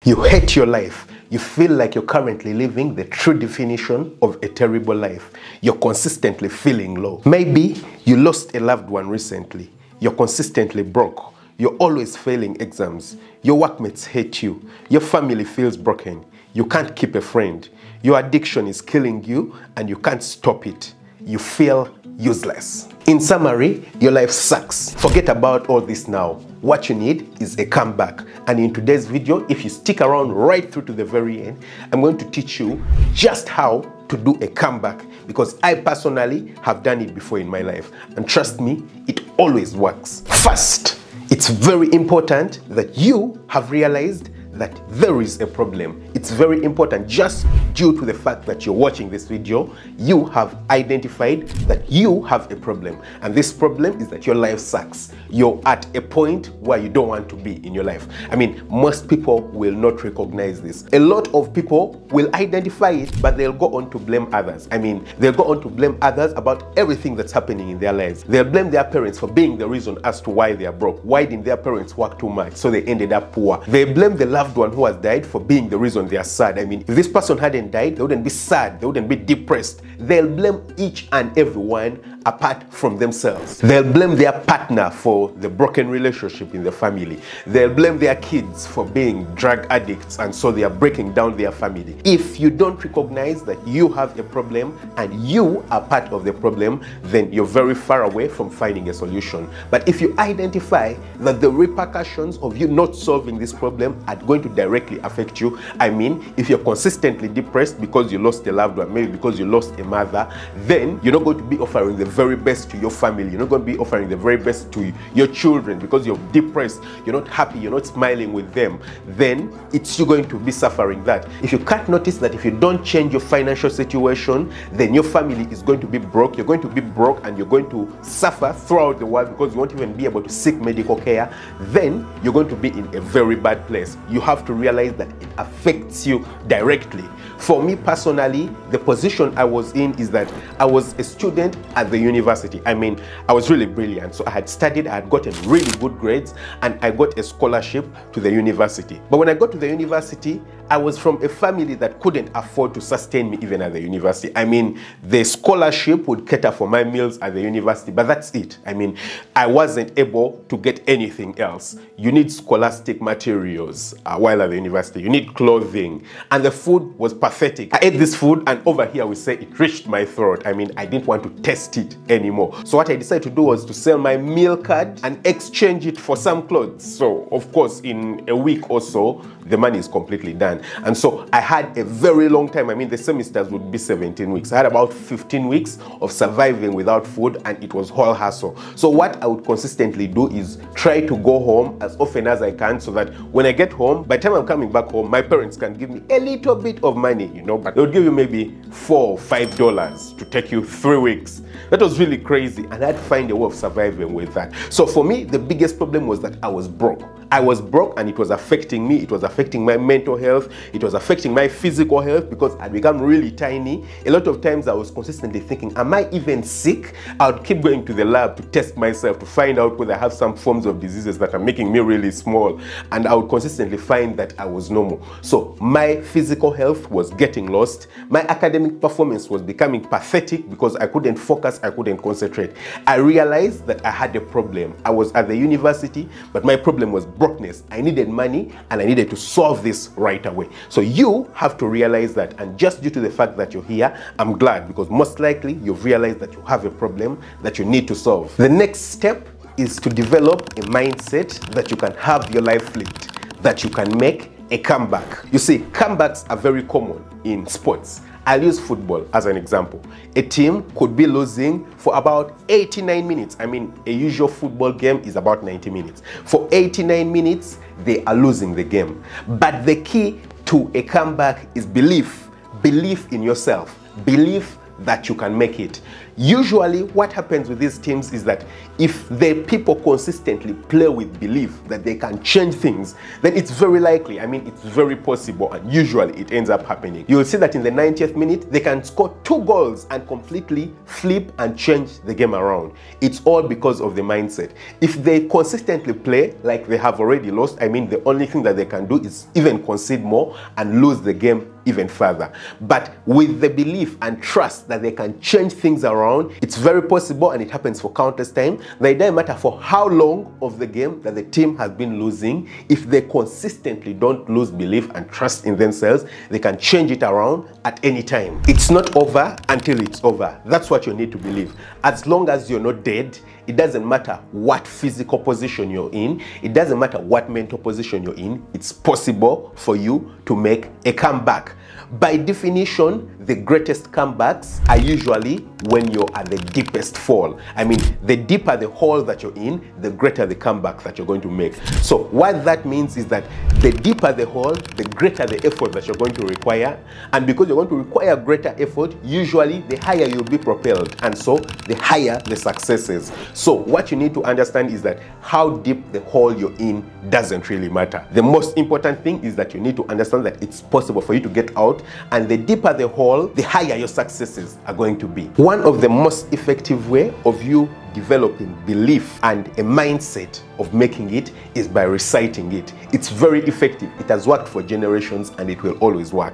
You hate your life. You feel like you're currently living the true definition of a terrible life. You're consistently feeling low. Maybe you lost a loved one recently. You're consistently broke. You're always failing exams. Your workmates hate you. Your family feels broken. You can't keep a friend. Your addiction is killing you and you can't stop it. You feel useless. In summary, your life sucks. Forget about all this now. What you need is a comeback. And in today's video, if you stick around right through to the very end, I'm going to teach you just how to do a comeback, because I personally have done it before in my life. And trust me, it always works. First, it's very important that you have realized that there is a problem. It's very important, just due to the fact that you're watching this video, you have identified that you have a problem. And this problem is that your life sucks. You're at a point where you don't want to be in your life. I mean, most people will not recognize this. A lot of people will identify it, but they'll go on to blame others. I mean, they'll go on to blame others about everything that's happening in their lives. They'll blame their parents for being the reason as to why they are broke. Why didn't their parents work too much, so they ended up poor? They blame the loved one who has died for being the reason they are sad. I mean, if this person hadn't died, they wouldn't be sad, they wouldn't be depressed. They'll blame each and everyone apart from themselves. They'll blame their partner for the broken relationship in the family. They'll blame their kids for being drug addicts, and so they are breaking down their family. If you don't recognize that you have a problem and you are part of the problem, then you're very far away from finding a solution. But if you identify that the repercussions of you not solving this problem are going to directly affect you, I mean, if you're consistently depressed because you lost a loved one, maybe because you lost a mother, then you're not going to be offering the very best to your family. You're not going to be offering the very best to your children because you're depressed, you're not happy, you're not smiling with them. Then it's you going to be suffering that. If you can't notice that if you don't change your financial situation, then your family is going to be broke. You're going to be broke and you're going to suffer throughout the world because you won't even be able to seek medical care. Then you're going to be in a very bad place. You have to realize that it affects you directly. For me personally, the position I was in is that I was a student at the university. I mean, I was really brilliant. So I had studied, I had gotten really good grades, and I got a scholarship to the university. But when I got to the university, I was from a family that couldn't afford to sustain me even at the university. I mean, the scholarship would cater for my meals at the university, but that's it. I mean, I wasn't able to get anything else. You need scholastic materials while at the university. You need clothing, and the food was pathetic. I ate this food, and over here we say it reached my throat. I mean, I didn't want to taste it anymore. So what I decided to do was to sell my meal card and exchange it for some clothes. So of course, in a week or so, the money is completely done. And so I had a very long time. I mean, the semesters would be 17 weeks. I had about 15 weeks of surviving without food, and it was whole hassle. So what I would consistently do is try to go home as often as I can, so that when I get home, by the time I'm coming back home, my parents can give me a little bit of money, you know, but they would give you maybe $4 or $5 to take you 3 weeks. That was really crazy, and I had to find a way of surviving with that. So for me, the biggest problem was that I was broke. I was broke, and it was affecting me. It was affecting my mental health. It was affecting my physical health because I'd become really tiny. A lot of times I was consistently thinking, am I even sick? I would keep going to the lab to test myself to find out whether I have some forms of diseases that are making me really small. And I would consistently find that I was normal. So my physical health was getting lost. My academic performance was becoming pathetic because I couldn't focus, I couldn't concentrate. I realized that I had a problem. I was at the university, but my problem was brokenness. I needed money, and I needed to solve this right away. So you have to realize that, and just due to the fact that you're here, I'm glad, because most likely you've realized that you have a problem that you need to solve. The next step is to develop a mindset that you can have your life flipped, that you can make a comeback. You see, comebacks are very common in sports. I'll use football as an example. A team could be losing for about 89 minutes. I mean, a usual football game is about 90 minutes. For 89 minutes, they are losing the game. But the key to a comeback is belief. Belief in yourself. Belief that you can make it. Usually what happens with these teams is that if the people consistently play with belief that they can change things, then it's very likely, it's very possible, and usually it ends up happening. You'll see that in the 90th minute, they can score 2 goals and completely flip and change the game around. It's all because of the mindset. If they consistently play like they have already lost, the only thing that they can do is even concede more and lose the game even further. But with the belief and trust that they can change things around, it's very possible, and it happens for countless times. It doesn't matter for how long of the game that the team has been losing, if they consistently don't lose belief and trust in themselves, they can change it around at any time. It's not over until it's over. That's what you need to believe. As long as you're not dead, it doesn't matter what physical position you're in, it doesn't matter what mental position you're in, it's possible for you to make a comeback. By definition, the greatest comebacks are usually when you're at the deepest fall. The deeper the hole that you're in, the greater the comeback that you're going to make. So what that means is that the deeper the hole, the greater the effort that you're going to require. And because you're going to require greater effort, usually the higher you'll be propelled, and so the higher the successes. So what you need to understand is that how deep the hole you're in doesn't really matter. The most important thing is that you need to understand that it's possible for you to get out, and the deeper the hole, the higher your successes are going to be. One of the most effective way of you developing belief and a mindset of making it is by reciting it. It's very effective. It has worked for generations, and it will always work.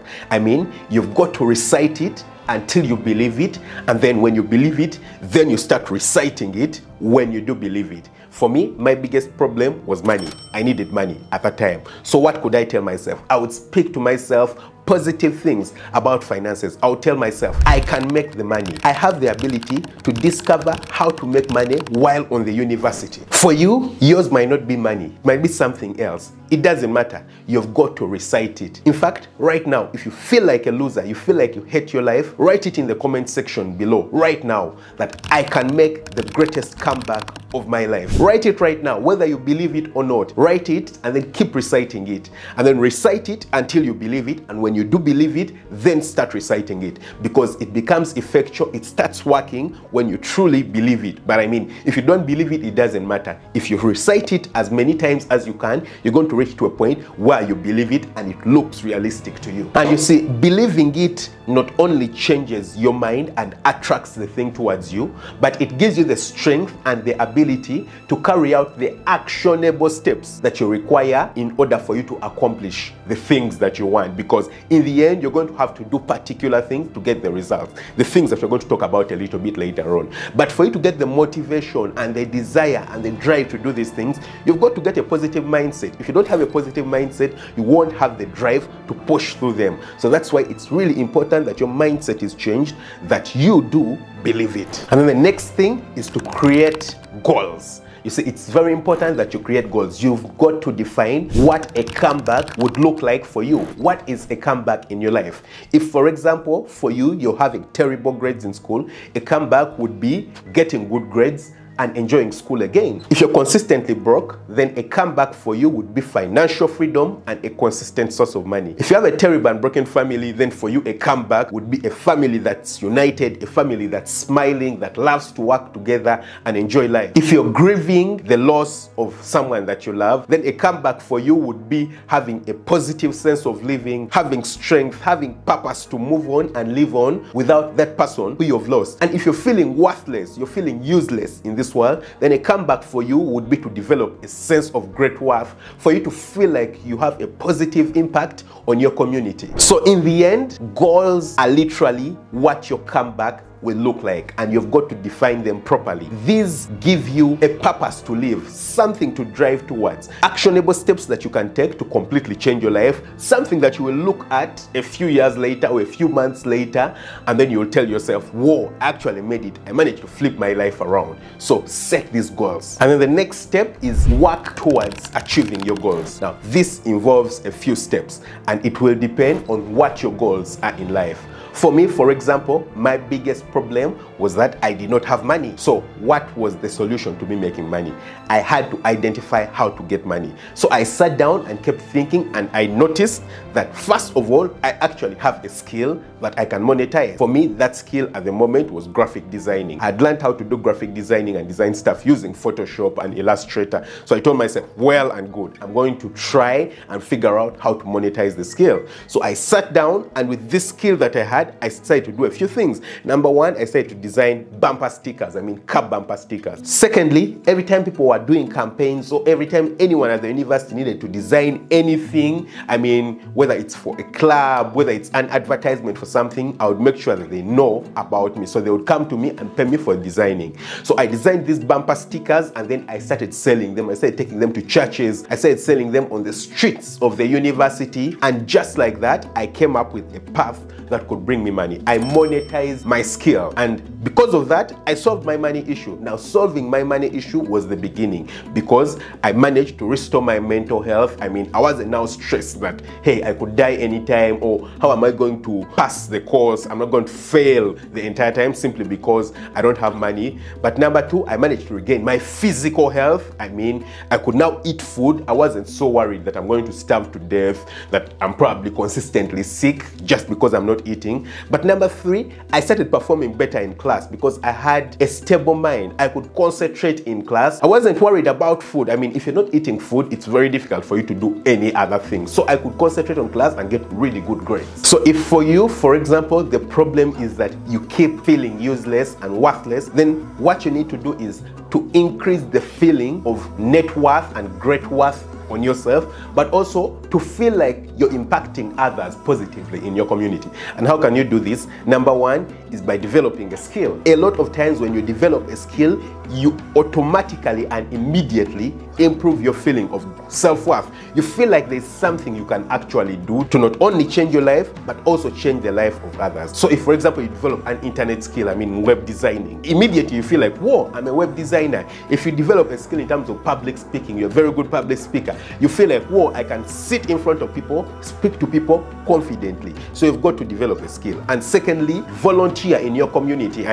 You've got to recite it until you believe it, and then when you believe it, then you start reciting it when you do believe it. For me, my biggest problem was money. I needed money at that time. So what could I tell myself? I would speak to myself positive things about finances. I would tell myself, I can make the money. I have the ability to discover how to make money while on the university. For you, yours might not be money. It might be something else. It doesn't matter. You've got to recite it. In fact, right now, if you feel like a loser, you feel like you hate your life, write it in the comment section below right now that I can make the greatest comeback of my life. Write it right now, whether you believe it or not. Write it and then keep reciting it. And then recite it until you believe it. And when you do believe it, then start reciting it, because it becomes effectual. It starts working when you truly believe it. But if you don't believe it, it doesn't matter. If you recite it as many times as you can, you're going to reach to a point where you believe it and it looks realistic to you. And you see, believing it not only changes your mind and attracts the thing towards you, but it gives you the strength and the ability to carry out the actionable steps that you require in order for you to accomplish the things that you want. Because in the end, you're going to have to do particular things to get the results, the things that we're going to talk about a little bit later on. But for you to get the motivation and the desire and the drive to do these things, you've got to get a positive mindset. If you don't have a positive mindset, you won't have the drive to push through them. So that's why it's really important that your mindset is changed, that you do believe it. And then the next thing is to create goals. You see, it's very important that you create goals. You've got to define what a comeback would look like for you. What is a comeback in your life? If, for example, for you, you're having terrible grades in school, a comeback would be getting good grades and enjoying school again. If you're consistently broke, then a comeback for you would be financial freedom and a consistent source of money. If you have a terrible and broken family, then for you a comeback would be a family that's united, a family that's smiling, that loves to work together and enjoy life. If you're grieving the loss of someone that you love, then a comeback for you would be having a positive sense of living, having strength, having purpose to move on and live on without that person who you've lost. And if you're feeling worthless, you're feeling useless in this world, then a comeback for you would be to develop a sense of great worth, for you to feel like you have a positive impact on your community. So in the end, goals are literally what your comeback will look like, and you've got to define them properly. These give you a purpose to live, something to drive towards, actionable steps that you can take to completely change your life, something that you will look at a few years later or a few months later, and then you'll tell yourself, whoa, I actually made it. I managed to flip my life around. So set these goals. And then the next step is work towards achieving your goals. Now, this involves a few steps, and it will depend on what your goals are in life. For me, for example, my biggest problem was that I did not have money. So what was the solution to me making money? I had to identify how to get money. So I sat down and kept thinking, and I noticed that first of all, I actually have a skill that I can monetize. For me, that skill at the moment was graphic designing. I had learned how to do graphic designing and design stuff using Photoshop and Illustrator. So I told myself, well and good, I'm going to try and figure out how to monetize the skill. So I sat down, and with this skill that I had, I started to do a few things. Number one, I started to design bumper stickers, car bumper stickers. Secondly, every time people were doing campaigns, or every time anyone at the university needed to design anything, whether it's for a club, whether it's an advertisement for something, I would make sure that they know about me. So they would come to me and pay me for designing. So I designed these bumper stickers, and then I started selling them. I started taking them to churches. I started selling them on the streets of the university. And just like that, I came up with a path that could bring me money. I monetized my skill, and because of that, I solved my money issue. Now, solving my money issue was the beginning, because I managed to restore my mental health. I wasn't now stressed that, hey, I could die anytime, or how am I going to pass the course? I'm not going to fail the entire time simply because I don't have money. But number two, I managed to regain my physical health. I could now eat food. I wasn't so worried that I'm going to starve to death, that I'm probably consistently sick just because I'm not eating. But number three, I started performing better in class because I had a stable mind. I could concentrate in class. I wasn't worried about food. If you're not eating food, it's very difficult for you to do any other thing. So I could concentrate on class and get really good grades. So if for you, for example, the problem is that you keep feeling useless and worthless, then what you need to do is to increase the feeling of net worth and great worth on yourself, but also to feel like you're impacting others positively in your community. And how can you do this? Number one is by developing a skill. A lot of times when you develop a skill, you automatically and immediately improve your feeling of self-worth. You feel like there's something you can actually do to not only change your life, but also change the life of others. So if, for example, you develop an internet skill, web designing, immediately you feel like, whoa, I'm a web designer. If you develop a skill in terms of public speaking, you're a very good public speaker, you feel like, whoa, I can sit in front of people, speak to people confidently. So you've got to develop a skill. And secondly, volunteer in your community.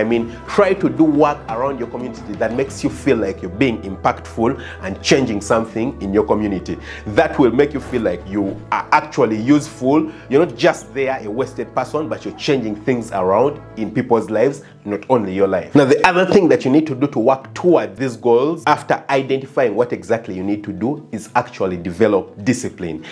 Try to do work around your community that makes you feel like you're being impactful and changing something in your community. That will make you feel like you are actually useful. You're not just there, a wasted person, but you're changing things around in people's lives, not only your life. Now, the other thing that you need to do to work toward these goals, after identifying what exactly you need to do, is actually develop discipline.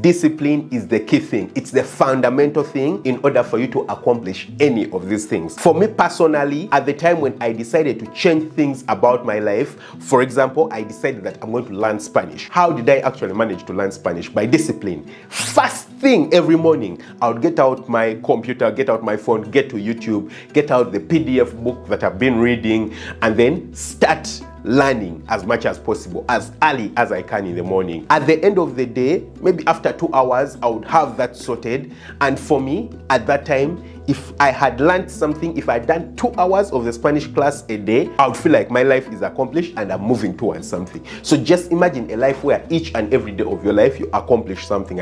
Discipline is the key thing. It's the fundamental thing in order for you to accomplish any of these things. For me personally, at the time when I decided to change things about my life, for example, I decided that I'm going to learn Spanish. How did I actually manage to learn Spanish? By discipline. First thing every morning, I would get out my computer, get out my phone, get to YouTube, get out the PDF book that I've been reading, and then start learning as much as possible, as early as I can in the morning. At the end of the day, maybe after 2 hours, I would have that sorted. And for me, at that time, if I had learned something, if I had done 2 hours of the Spanish class a day, I would feel like my life is accomplished and I'm moving towards something. So just imagine a life where each and every day of your life you accomplish something.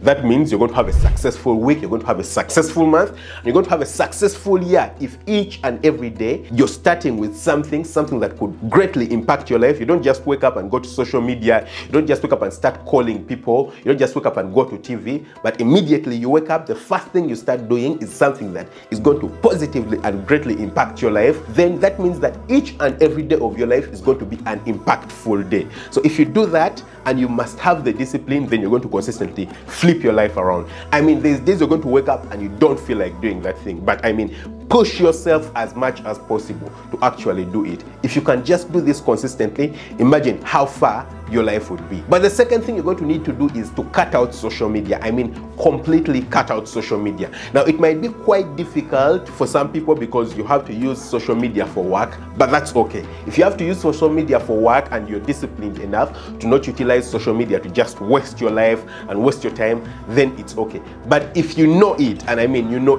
That means you're going to have a successful week, you're going to have a successful month, and you're going to have a successful year if each and every day you're starting with something that could greatly impact your life. You don't just wake up and go to social media, you don't just wake up and start calling people, you don't just wake up and go to TV, but immediately you wake up, the first thing you start doing is something that is going to positively and greatly impact your life. Then that means that each and every day of your life is going to be an impactful day. So if you do that, and you must have the discipline, then you're going to consistently flip your life around. There's days you're going to wake up and you don't feel like doing that thing, but push yourself as much as possible to actually do it. If you can just do this consistently, imagine how far your life would be. But the second thing you're going to need to do is to cut out social media. Completely cut out social media. Now, it might be quite difficult for some people because you have to use social media for work, but that's okay. If you have to use social media for work and you're disciplined enough to not utilize social media to just waste your life and waste your time, then it's okay. But if you know it, and you know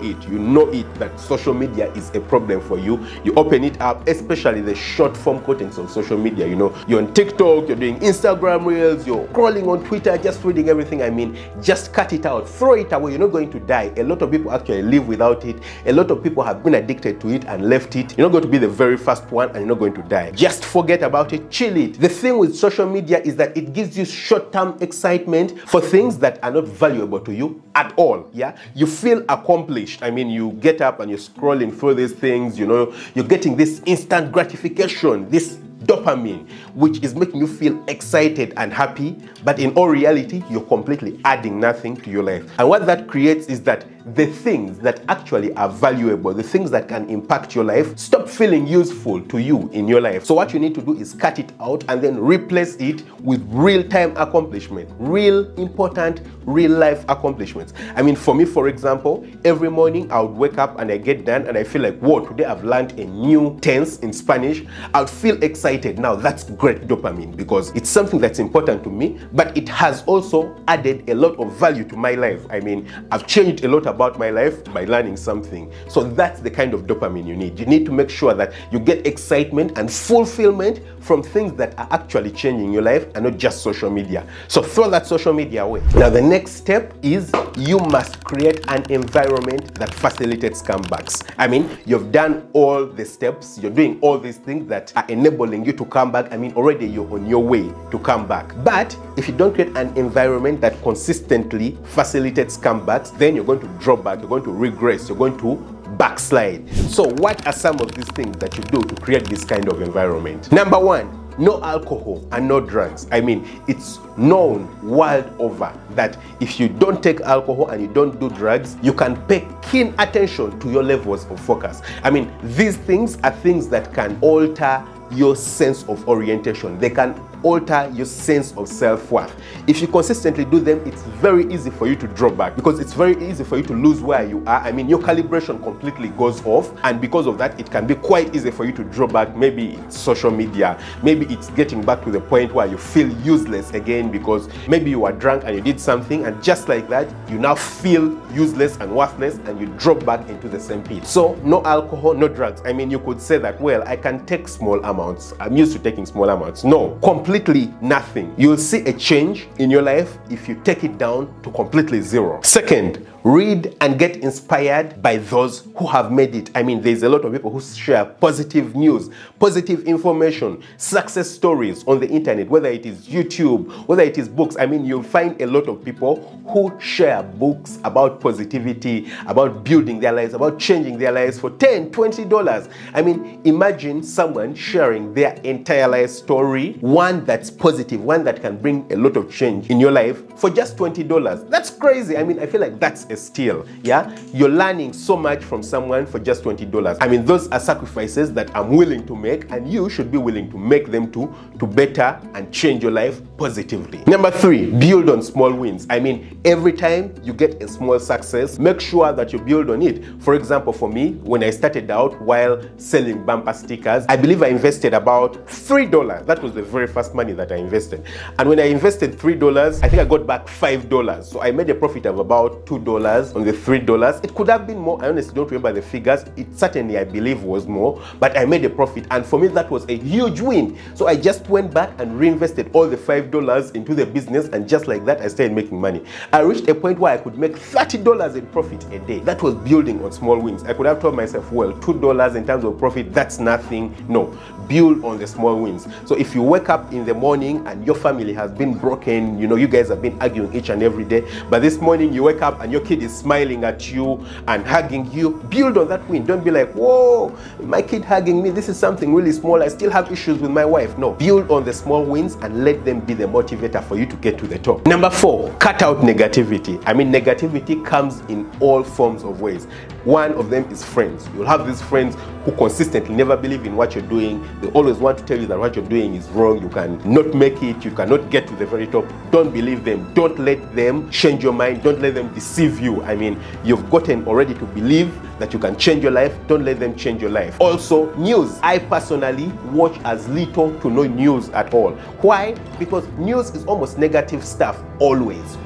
it that social media is a problem for you, you open it up, especially the short form contents of social media. You know, you're on TikTok, you're doing Instagram reels, you're scrolling on Twitter, just reading everything. I mean, just cut it out, throw it away. You're not going to die. A lot of people actually live without it. A lot of people have been addicted to it and left it. You're not going to be the very first one, and you're not going to die. Just forget about it, chill it. The thing with social media is that it gives you short-term excitement for things that are not valuable to you at all. Yeah, you feel accomplished. I mean, you get up and you're scrolling through these things, you know, you're getting this instant gratification, this dopamine, which is making you feel excited and happy, but in all reality, you're completely adding nothing to your life. And what that creates is that the things that actually are valuable, the things that can impact your life, stop feeling useful to you in your life. So what you need to do is cut it out and then replace it with real-time accomplishment, real important, real-life accomplishments. I mean, for me, for example, every morning I would wake up and I get done and I feel like, whoa, today I've learned a new tense in Spanish. I would feel excited. Now, that's great dopamine because it's something that's important to me, but it has also added a lot of value to my life. I mean, I've changed a lot about my life by learning something. So that's the kind of dopamine you need. You need to make sure that you get excitement and fulfillment from things that are actually changing your life and not just social media. So throw that social media away. Now, the next step is you must create an environment that facilitates comebacks. I mean, you've done all the steps, you're doing all these things that are enabling you to come back. I mean, already you're on your way to come back. But if you don't create an environment that consistently facilitates comebacks, then you're going to drop back, you're going to regress, you're going to backslide. So what are some of these things that you do to create this kind of environment? Number one, no alcohol and no drugs. I mean, it's known world over that if you don't take alcohol and you don't do drugs, you can pay keen attention to your levels of focus. I mean, these things are things that can alter your sense of orientation. They can alter your sense of self-worth. If you consistently do them, it's very easy for you to drop back because it's very easy for you to lose where you are. I mean, your calibration completely goes off, and because of that, it can be quite easy for you to drop back. Maybe it's social media, maybe it's getting back to the point where you feel useless again because maybe you were drunk and you did something, and just like that, you now feel useless and worthless and you drop back into the same pit. So no alcohol, no drugs. I mean, you could say that, well, I can take small amounts. I'm used to taking small amounts. No, completely nothing. You'll see a change in your life if you take it down to completely zero. Second, read and get inspired by those who have made it. I mean, there's a lot of people who share positive news, positive information, success stories on the internet, whether it is YouTube, whether it is books. I mean, you'll find a lot of people who share books about positivity, about building their lives, about changing their lives for $10, $20. I mean, imagine someone sharing their entire life story, one that's positive, one that can bring a lot of change in your life for just $20. That's crazy. I mean, I feel like that's a steal. Yeah, you're learning so much from someone for just $20. I mean, those are sacrifices that I'm willing to make, and you should be willing to make them too, to better and change your life positively. Number three, build on small wins. I mean, every time you get a small success, make sure that you build on it. For example, for me, when I started out while selling bumper stickers, I believe I invested about $3. That was the very first money that I invested. And when I invested $3, I think I got back $5. So I made a profit of about $2 on the $3. It could have been more. I honestly don't remember the figures. It certainly, I believe, was more, but I made a profit. And for me, that was a huge win. So I just went back and reinvested all the $5 into the business. And just like that, I started making money. I reached a point where I could make $30 in profit a day. That was building on small wins. I could have told myself, well, $2 in terms of profit, that's nothing. No, build on the small wins. So if you wake up in the morning and your family has been broken, you know, you guys have been arguing each and every day, but this morning you wake up and your kid is smiling at you and hugging you, build on that win. Don't be like, whoa, my kid hugging me, this is something really small, I still have issues with my wife. No, build on the small wins and let them be the motivator for you to get to the top. Number four, cut out negativity. I mean, negativity comes in all forms of ways. One of them is friends. You'll have these friends who consistently never believe in what you're doing. They always want to tell you that what you're doing is wrong. You cannot make it. You cannot get to the very top. Don't believe them. Don't let them change your mind. Don't let them deceive you. I mean, you've gotten already to believe that you can change your life. Don't let them change your life. Also, news. I personally watch as little to no news at all. Why? Because news is almost negative stuff. Always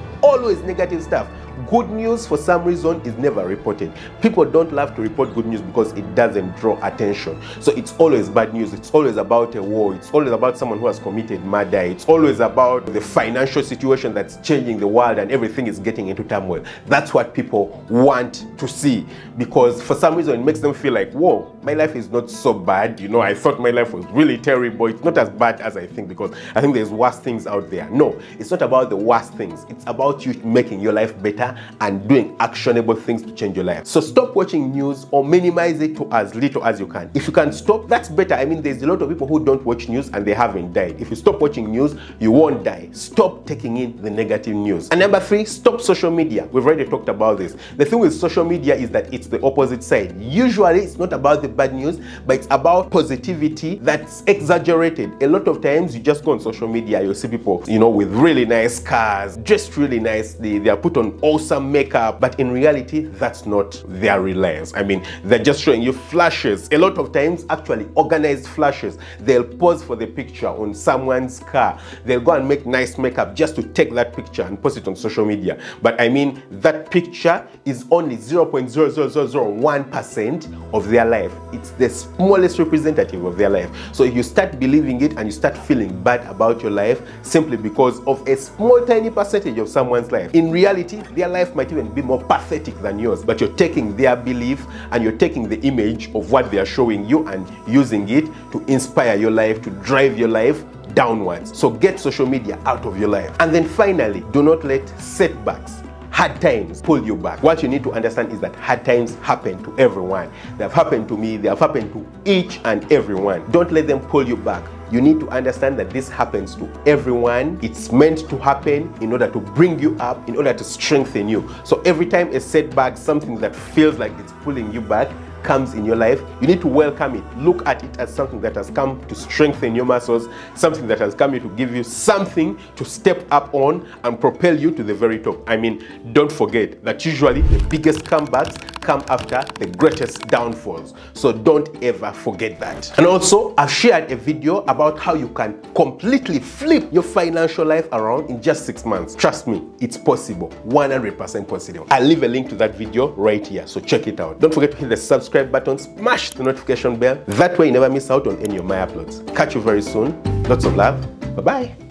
negative stuff. good news for some reason is never reported. People don't love to report good news because it doesn't draw attention. So it's always bad news. It's always about a war. It's always about someone who has committed murder. It's always about the financial situation that's changing the world and everything is getting into turmoil. That's what people want to see, because for some reason it makes them feel like, whoa, my life is not so bad. You know, I thought my life was really terrible. It's not as bad as I think, because I think there's worse things out there. No, it's not about the worst things. It's about you making your life better and doing actionable things to change your life. So stop watching news or minimize it to as little as you can. If you can stop, that's better. I mean, there's a lot of people who don't watch news and they haven't died. If you stop watching news, you won't die. Stop taking in the negative news. And number 3, stop social media. We've already talked about this. The thing with social media is that it's the opposite side. Usually it's not about the bad news, but it's about positivity that's exaggerated. A lot of times you just go on social media, you'll see people, you know, with really nice cars, dressed really nicely, they are put on awesome makeup, but in reality, that's not their real lives. I mean, they're just showing you flashes. A lot of times, actually organized flashes. They'll pose for the picture on someone's car. They'll go and make nice makeup just to take that picture and post it on social media. But I mean, that picture is only 0.0001% of their life. It's the smallest representative of their life. So if you start believing it and you start feeling bad about your life simply because of a small tiny percentage of someone's life, in reality, their life might even be more pathetic than yours. But you're taking their belief and you're taking the image of what they are showing you and using it to inspire your life, to drive your life downwards. So get social media out of your life. And then finally, do not let setbacks, hard times pull you back. What you need to understand is that hard times happen to everyone. They have happened to me, they have happened to each and everyone. Don't let them pull you back. You need to understand that this happens to everyone. It's meant to happen in order to bring you up, in order to strengthen you. So every time a setback, something that feels like it's pulling you back, comes in your life, you need to welcome it. Look at it as something that has come to strengthen your muscles, something that has come here to give you something to step up on and propel you to the very top. I mean, don't forget that usually the biggest comebacks come after the greatest downfalls. So don't ever forget that. And also, I've shared a video about how you can completely flip your financial life around in just 6 months. Trust me, it's possible. 100% possible. I'll leave a link to that video right here, so check it out. Don't forget to hit the subscribe button, smash the notification bell. That way you never miss out on any of my uploads. Catch you very soon. Lots of love. Bye-bye.